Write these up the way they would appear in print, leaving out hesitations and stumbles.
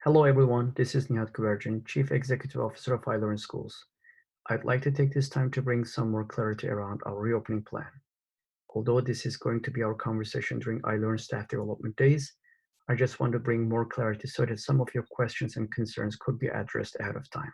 Hello everyone, this is Nihat Güvercin, Chief Executive Officer of iLearn Schools. I'd like to take this time to bring some more clarity around our reopening plan. Although this is going to be our conversation during iLearn Staff Development Days, I just want to bring more clarity so that some of your questions and concerns could be addressed ahead of time.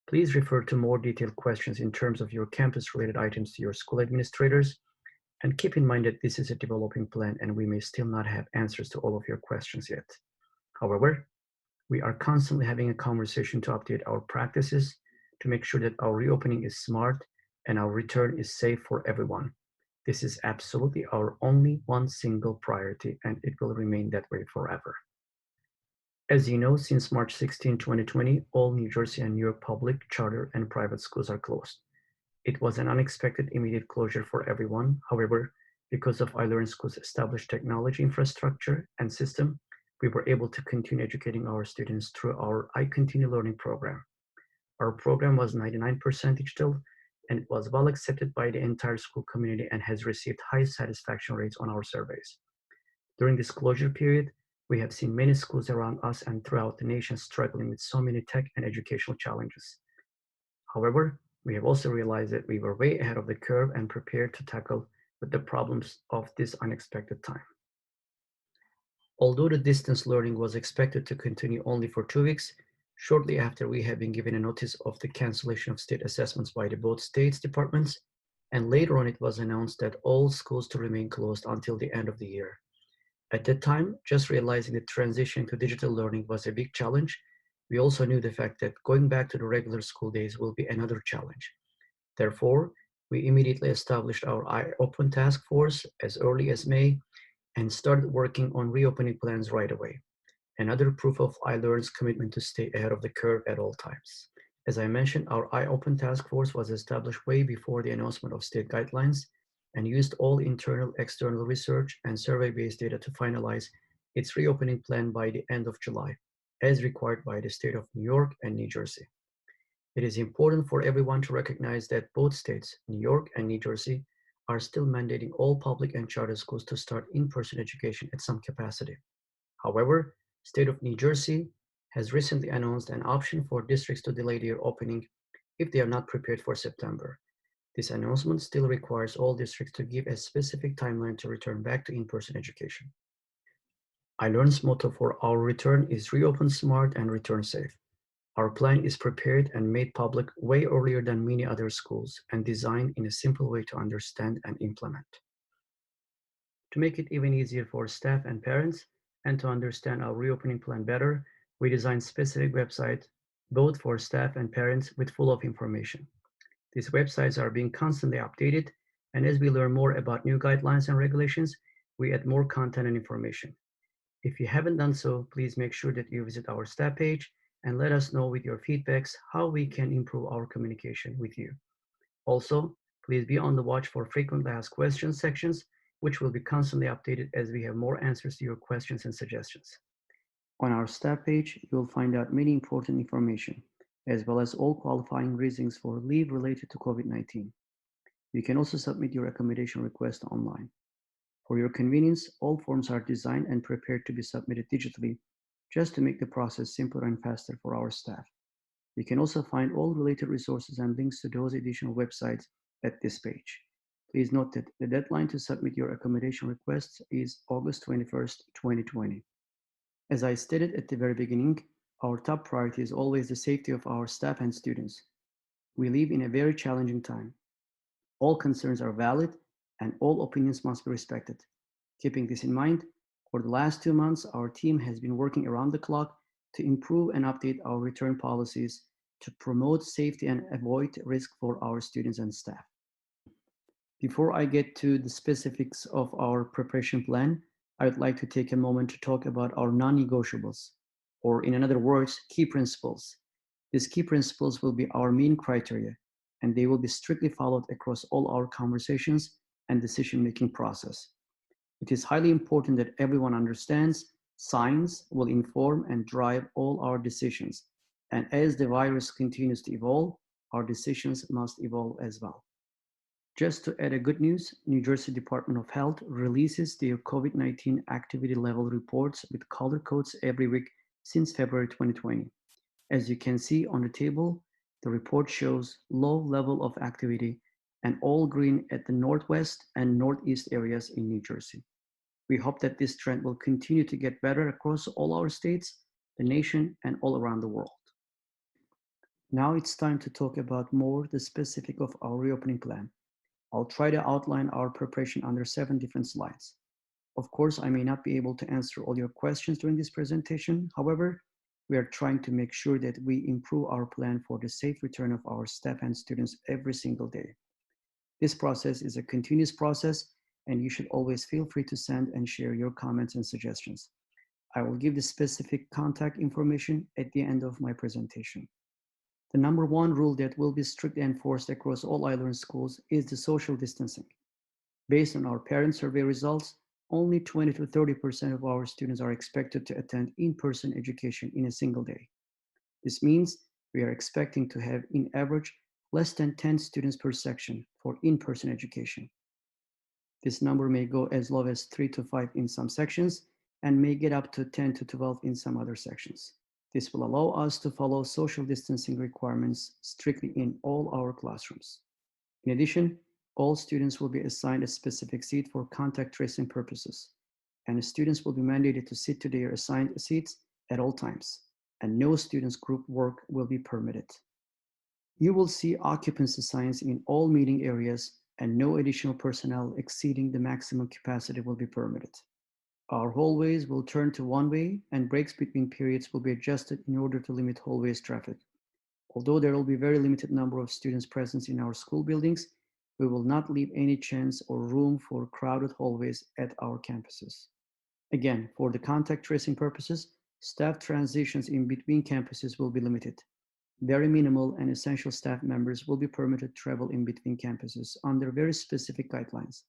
Please refer to more detailed questions in terms of your campus-related items to your school administrators, and keep in mind that this is a developing plan and we may still not have answers to all of your questions yet. However, we are constantly having a conversation to update our practices to make sure that our reopening is smart and our return is safe for everyone. This is absolutely our only one single priority, and it will remain that way forever. As you know, since March 16, 2020, all New Jersey and New York public, charter, and private schools are closed. It was an unexpected immediate closure for everyone. However, because of iLearn School's established technology infrastructure and system, we were able to continue educating our students through our I Continue Learning program. Our program was 99% digital, and it was well accepted by the entire school community and has received high satisfaction rates on our surveys. During this closure period, we have seen many schools around us and throughout the nation struggling with so many tech and educational challenges. However, we have also realized that we were way ahead of the curve and prepared to tackle with the problems of this unexpected time. Although the distance learning was expected to continue only for 2 weeks, shortly after we had been given a notice of the cancellation of state assessments by the both states departments, and later on it was announced that all schools to remain closed until the end of the year. At that time, just realizing the transition to digital learning was a big challenge, we also knew the fact that going back to the regular school days will be another challenge. Therefore, we immediately established our Open task force as early as May and started working on reopening plans right away. Another proof of iLearn's commitment to stay ahead of the curve at all times. As I mentioned, our iOpen task force was established way before the announcement of state guidelines and used all internal, external research and survey-based data to finalize its reopening plan by the end of July, as required by the state of New York and New Jersey. It is important for everyone to recognize that both states, New York and New Jersey, are still mandating all public and charter schools to start in-person education at some capacity. However, state of New Jersey has recently announced an option for districts to delay their opening if they are not prepared for September. This announcement still requires all districts to give a specific timeline to return back to in-person education. iLearn's motto for our return is reopen smart and return safe. Our plan is prepared and made public way earlier than many other schools and designed in a simple way to understand and implement. To make it even easier for staff and parents and to understand our reopening plan better, we designed specific websites both for staff and parents with full of information. These websites are being constantly updated, and as we learn more about new guidelines and regulations, we add more content and information. If you haven't done so, please make sure that you visit our staff page and let us know with your feedbacks how we can improve our communication with you. Also, please be on the watch for frequently asked questions sections, which will be constantly updated as we have more answers to your questions and suggestions. On our staff page, you will find out many important information, as well as all qualifying reasons for leave related to COVID-19. You can also submit your accommodation request online. For your convenience, all forms are designed and prepared to be submitted digitally, just to make the process simpler and faster for our staff. You can also find all related resources and links to those additional websites at this page. Please note that the deadline to submit your accommodation requests is August 21st, 2020. As I stated at the very beginning, our top priority is always the safety of our staff and students. We live in a very challenging time. All concerns are valid and all opinions must be respected. Keeping this in mind, for the last 2 months, our team has been working around the clock to improve and update our return policies to promote safety and avoid risk for our students and staff. Before I get to the specifics of our preparation plan, I would like to take a moment to talk about our non-negotiables, or in other words, key principles. These key principles will be our main criteria, and they will be strictly followed across all our conversations and decision-making process. It is highly important that everyone understands science will inform and drive all our decisions, and as the virus continues to evolve, our decisions must evolve as well. Just to add a good news, New Jersey Department of Health releases their COVID-19 activity level reports with color codes every week since February 2020. As you can see on the table, the report shows low level of activity and all green at the northwest and northeast areas in New Jersey. We hope that this trend will continue to get better across all our states, the nation, and all around the world. Now it's time to talk about more the specific of our reopening plan. I'll try to outline our preparation under 7 different slides. Of course, I may not be able to answer all your questions during this presentation. However, we are trying to make sure that we improve our plan for the safe return of our staff and students every single day. This process is a continuous process, and you should always feel free to send and share your comments and suggestions. I will give the specific contact information at the end of my presentation. The number one rule that will be strictly enforced across all iLearn schools is the social distancing. Based on our parent survey results, only 20 to 30% of our students are expected to attend in-person education in a single day. This means we are expecting to have, in average, less than 10 students per section for in-person education. This number may go as low as 3 to 5 in some sections and may get up to 10 to 12 in some other sections. This will allow us to follow social distancing requirements strictly in all our classrooms. In addition, all students will be assigned a specific seat for contact tracing purposes, and students will be mandated to sit to their assigned seats at all times, and no students group work will be permitted. You will see occupancy signs in all meeting areas, and no additional personnel exceeding the maximum capacity will be permitted. Our hallways will turn to one-way, and breaks between periods will be adjusted in order to limit hallways traffic. Although there will be very limited number of students present in our school buildings, we will not leave any chance or room for crowded hallways at our campuses. Again, for the contact tracing purposes, staff transitions in between campuses will be limited. Very minimal and essential staff members will be permitted to travel in between campuses under very specific guidelines.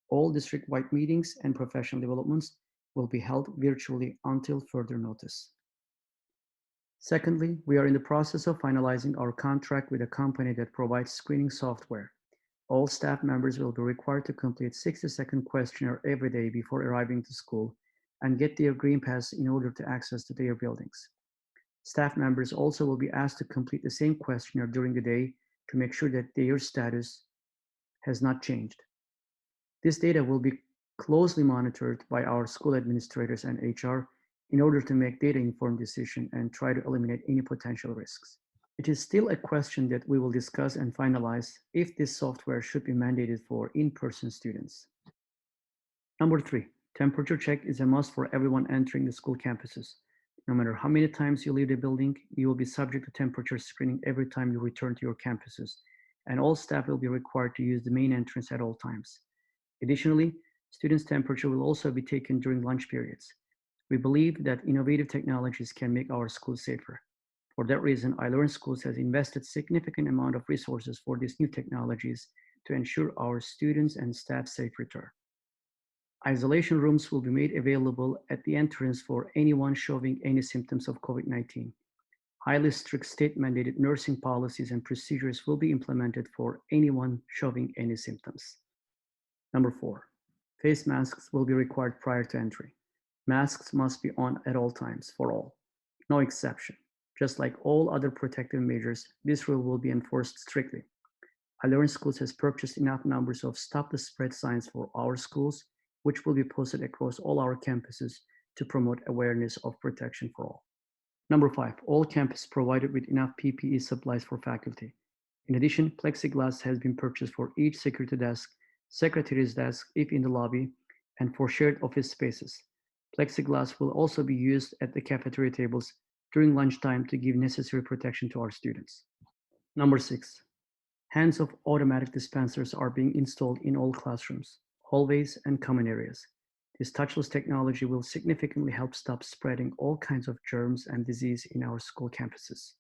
All district-wide meetings and professional developments will be held virtually until further notice. Secondly, we are in the process of finalizing our contract with a company that provides screening software. All staff members will be required to complete 60-second questionnaire every day before arriving to school and get their green pass in order to access to their buildings. Staff members also will be asked to complete the same questionnaire during the day to make sure that their status has not changed. This data will be closely monitored by our school administrators and HR in order to make data-informed decisions and try to eliminate any potential risks. It is still a question that we will discuss and finalize if this software should be mandated for in-person students. Number 3, temperature check is a must for everyone entering the school campuses. No matter how many times you leave the building, you will be subject to temperature screening every time you return to your campuses, and all staff will be required to use the main entrance at all times. Additionally, students' temperature will also be taken during lunch periods. We believe that innovative technologies can make our schools safer. For that reason, iLearn Schools has invested significant amount of resources for these new technologies to ensure our students and staff safe return. Isolation rooms will be made available at the entrance for anyone showing any symptoms of COVID-19. Highly strict state-mandated nursing policies and procedures will be implemented for anyone showing any symptoms. Number 4, face masks will be required prior to entry. Masks must be on at all times for all, no exception. Just like all other protective measures, this rule will be enforced strictly. iLearn Schools has purchased enough numbers of Stop the Spread signs for our schools, which will be posted across all our campuses to promote awareness of protection for all. Number 5, all campuses provided with enough PPE supplies for faculty. In addition, plexiglass has been purchased for each security desk, secretary's desk if in the lobby, and for shared office spaces. Plexiglass will also be used at the cafeteria tables during lunchtime to give necessary protection to our students. Number 6, hands-off automatic dispensers are being installed in all classrooms, hallways, and common areas. This touchless technology will significantly help stop spreading all kinds of germs and disease in our school campuses.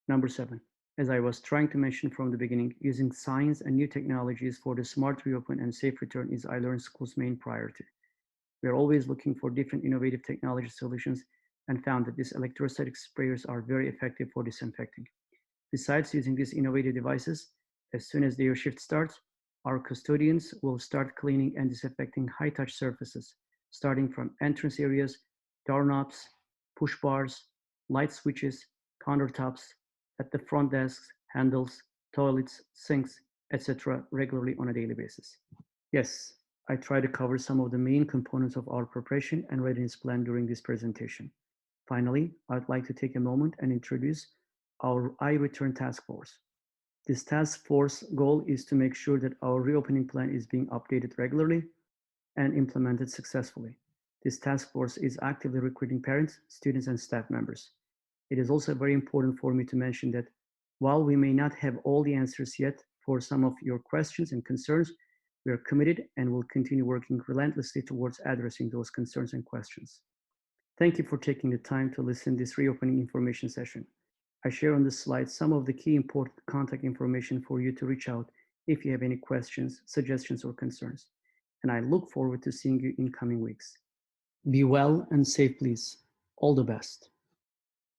Number 7, as I was trying to mention from the beginning, using science and new technologies for the smart reopen and safe return is iLearn School's main priority. We are always looking for different innovative technology solutions and found that these electrostatic sprayers are very effective for disinfecting. Besides using these innovative devices, as soon as their shift starts, our custodians will start cleaning and disinfecting high-touch surfaces, starting from entrance areas, doorknobs, push bars, light switches, countertops, at the front desks, handles, toilets, sinks, etc. regularly on a daily basis. Yes, I try to cover some of the main components of our preparation and readiness plan during this presentation. Finally, I'd like to take a moment and introduce our iReturn task force. This task force goal is to make sure that our reopening plan is being updated regularly and implemented successfully. This task force is actively recruiting parents, students, and staff members. It is also very important for me to mention that while we may not have all the answers yet for some of your questions and concerns, we are committed and will continue working relentlessly towards addressing those concerns and questions. Thank you for taking the time to listen to this reopening information session. I share on this slide some of the key important contact information for you to reach out if you have any questions, suggestions, or concerns. And I look forward to seeing you in coming weeks. Be well and safe, please. All the best.